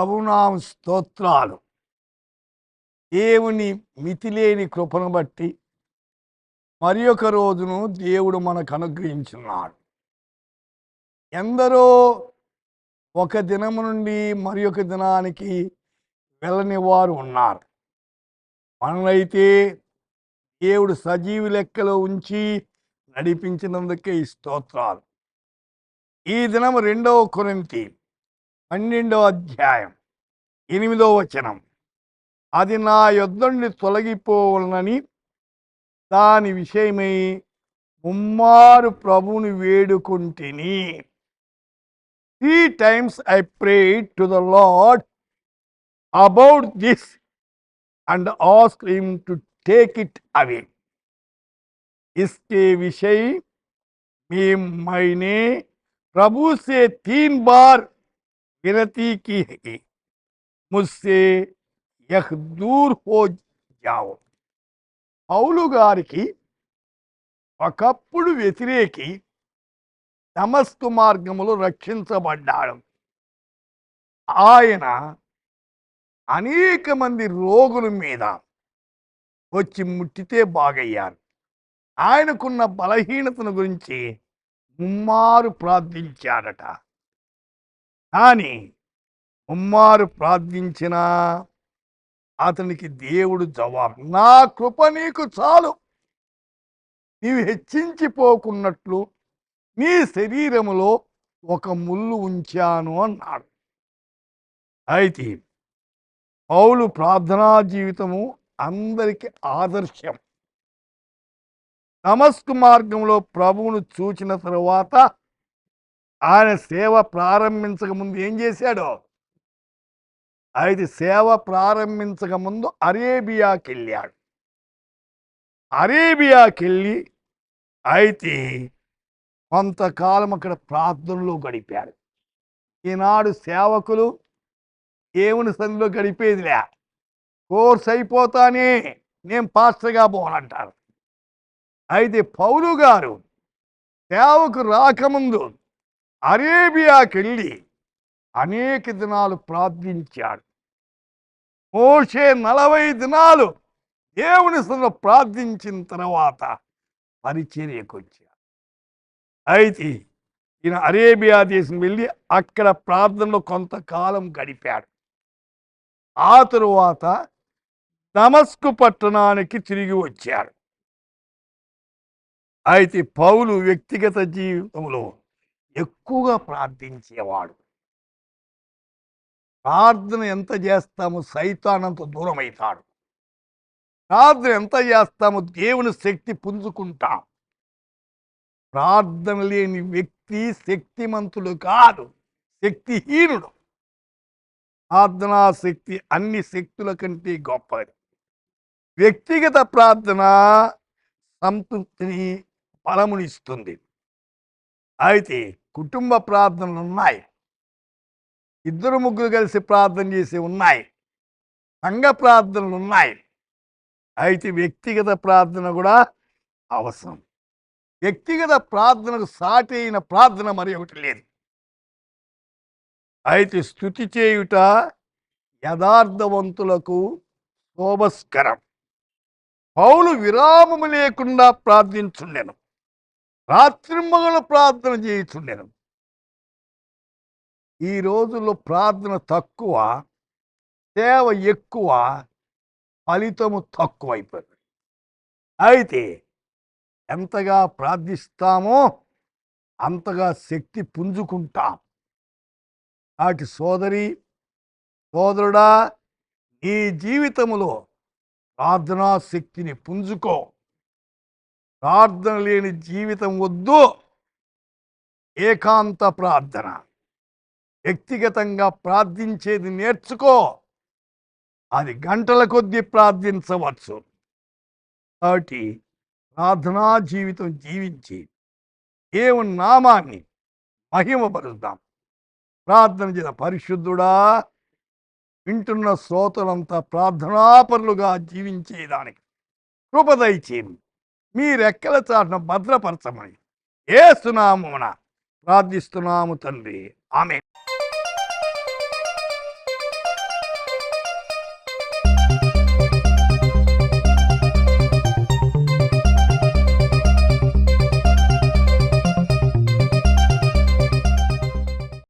ప్రభునామ స్తోత్రాలు. దేవుని మితిలేని కృపను బట్టి మరి ఒక రోజును దేవుడు మనకు అనుగ్రహించున్నాడు. ఎందరో ఒక దినము నుండి మరి ఒక దినానికి వెళ్ళని వారు ఉన్నారు. మనలైతే దేవుడు సజీవి లెక్కలో ఉంచి నడిపించినందుకే ఈ స్తోత్రాలు. ఈ దినం 2 కొరింథీ 12వ అధ్యాయం 8వ వచనం. అది నా యొద్ద నుండి తొలగిపోవాలని దాని విషయమై ముమ్మారు ప్రభువుని వేడుకుంటిని. 3 times I prayed to the Lord about this and asked him to take it away. इसके विषय में मैंने प्रभु से 3 बार विनती की है कि मुझसे यह दूर हो जाओ. పౌలు గారికి ఒకప్పుడు వ్యతిరేకి దమస్కు మార్గములో రక్షించబడ్డాడు. ఆయన అనేక మంది రోగుల మీద వచ్చి ముట్టితే బాగయ్యారు. ఆయనకున్న బలహీనతను గురించి ముమ్మారు ప్రార్థించాడట. కానీ ముమ్మారు ప్రార్థించినా అతనికి దేవుడు జవాబు, నా కృప నీకు చాలు, నీవు హెచ్చించిపోకున్నట్లు నీ శరీరములో ఒక ముళ్ళు ఉంచాను అన్నాడు. అయితే పౌలు ప్రార్థనా జీవితము అందరికి ఆదర్శం. దమస్కు మార్గంలో ప్రభువును చూచిన తరువాత ఆయన సేవ ప్రారంభించక ముందు ఏం చేశాడో, అయితే సేవ ప్రారంభించక ముందు అరేబియాకి వెళ్ళాడు. అరేబియాకి వెళ్ళి అయితే కొంతకాలం అక్కడ ప్రార్థనలో గడిపాడు. ఈనాడు సేవకులు దేవుని సన్నిధిలో గడిపేదిలే, కోర్స్ అయిపోతానే నేను పాస్టర్గా పోనంటారు. అయితే పౌలు గారు సేవకు రాకముందు అరేబియాకి వెళ్ళి అనేక దినాలు ప్రార్థించాడు. మోషే 40 దినాలు దేవుని సన్నిధిలో ప్రార్థించిన తర్వాత పరిచర్యకు వచ్చాడు. అయితే ఈయన అరేబియా దేశం వెళ్ళి అక్కడ ప్రార్థనలో కొంతకాలం గడిపాడు. ఆ తరువాత దమస్కు పట్టణానికి తిరిగి వచ్చాడు. అయితే పౌలు వ్యక్తిగత జీవితంలో ఎక్కువగా ప్రార్థించేవాడు. ప్రార్థన ఎంత చేస్తామో సైతానంత దూరం అవుతాడు. ప్రార్థన ఎంత చేస్తామో దేవుని శక్తి పుంజుకుంటాం. ప్రార్థన లేని వ్యక్తి శక్తిమంతుడు కాదు, శక్తిహీనుడు. ప్రార్థనా శక్తి అన్ని శక్తుల కంటే గొప్పది. వ్యక్తిగత ప్రార్థన సంతృప్తిని, బలమునిస్తుంది. అయితే కుటుంబ ప్రార్థనలు ఉన్నాయి, 2-3 కలిసి ప్రార్థన చేసి ఉన్నాయి, సంఘ ప్రార్థనలు ఉన్నాయి. అయితే వ్యక్తిగత ప్రార్థన కూడా అవసరం. వ్యక్తిగత ప్రార్థనకు సాటి అయిన ప్రార్థన మరి ఒకటి లేదు. అయితే స్తుతి చేయుట యథార్థవంతులకు శోభస్కరం. పౌలు విరామము లేకుండా ప్రార్థించుండెను, రాత్రింబగలు ప్రార్థన చేయుచుండెను. ఈ రోజుల్లో ప్రార్థన తక్కువ, సేవ ఎక్కువ, ఫలితము తక్కువైపోయింది. అయితే ఎంతగా ప్రార్థిస్తామో అంతగా శక్తి పుంజుకుంటాం. నాటి సోదరి, సోదరుడా, నీ జీవితములో ప్రార్థనా శక్తిని పుంజుకో. ప్రార్థన లేని జీవితం వద్దు. ఏకాంత ప్రార్థన, వ్యక్తిగతంగా ప్రార్థించేది నేర్చుకో. అది గంటల కొద్దీ ప్రార్థించవచ్చు. కాబట్టి ప్రార్థనా జీవితం జీవించి దేవుని నామాన్ని మహిమపరుద్దాం. ప్రార్థన చేసిన పరిశుద్ధుడా, వింటున్న శ్రోతలంతా ప్రార్థనాపరులుగా జీవించేదానికి కృప దయచేయండి. మీ రెక్కల చాటున భద్రపరచమని యేసు నామమున ప్రార్థిస్తున్నాము తండ్రి. ఆమేన్.